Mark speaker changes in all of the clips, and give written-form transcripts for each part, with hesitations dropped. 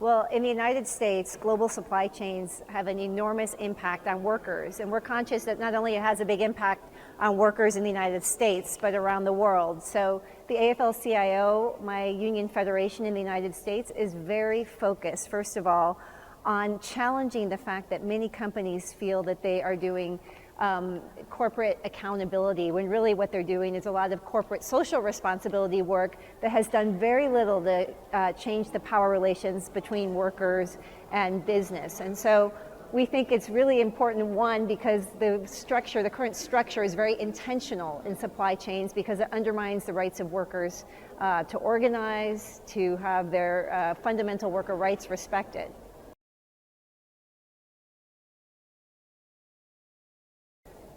Speaker 1: Well, in the United States, global supply chains have an enormous impact on workers, and we're conscious that not only it has a big impact on workers in the United States, but around the world. So the AFL-CIO, my union federation in the United States, is very focused, first of all, on challenging the fact that many companies feel that they are doing corporate accountability, when really what they're doing is a lot of corporate social responsibility work that has done very little to change the power relations between workers and business. And so we think it's really important, one, because the current structure is very intentional in supply chains because it undermines the rights of workers to organize, to have their fundamental worker rights respected.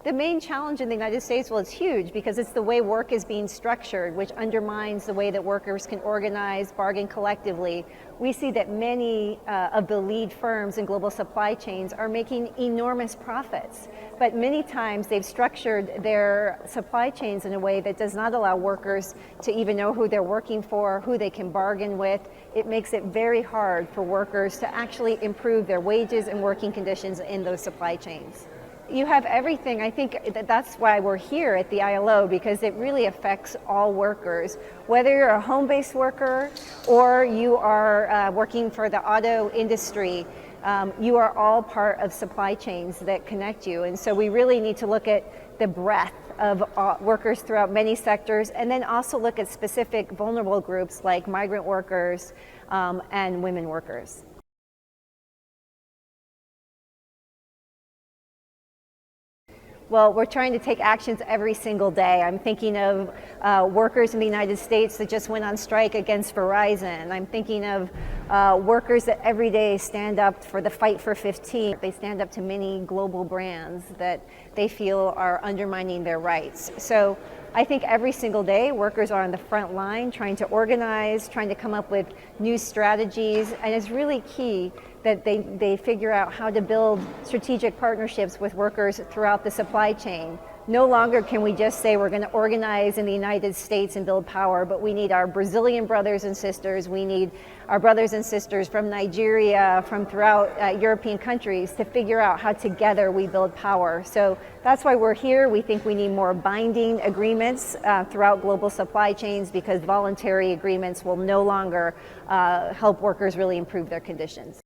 Speaker 1: The main challenge in the United States, well, it's huge because it's the way work is being structured, which undermines the way that workers can organize, bargain collectively. We see that many of the lead firms in global supply chains are making enormous profits, but many times they've structured their supply chains in a way that does not allow workers to even know who they're working for, who they can bargain with. It makes it very hard for workers to actually improve their wages and working conditions in those supply chains. You have everything. I think that's why we're here at the ILO, because it really affects all workers. Whether you're a home-based worker or you are working for the auto industry, you are all part of supply chains that connect you. And so we really need to look at the breadth of workers throughout many sectors, and then also look at specific vulnerable groups like migrant workers and women workers. Well, we're trying to take actions every single day. I'm thinking of workers in the United States that just went on strike against Verizon. I'm thinking of workers that every day stand up for the Fight for 15. They stand up to many global brands that they feel are undermining their rights. So I think every single day workers are on the front line trying to organize, trying to come up with new strategies, and it's really key that they figure out how to build strategic partnerships with workers throughout the supply chain. No longer can we just say we're going to organize in the United States and build power, but we need our Brazilian brothers and sisters, we need our brothers and sisters from Nigeria, from throughout European countries to figure out how together we build power. So that's why we're here. We think we need more binding agreements throughout global supply chains, because voluntary agreements will no longer help workers really improve their conditions.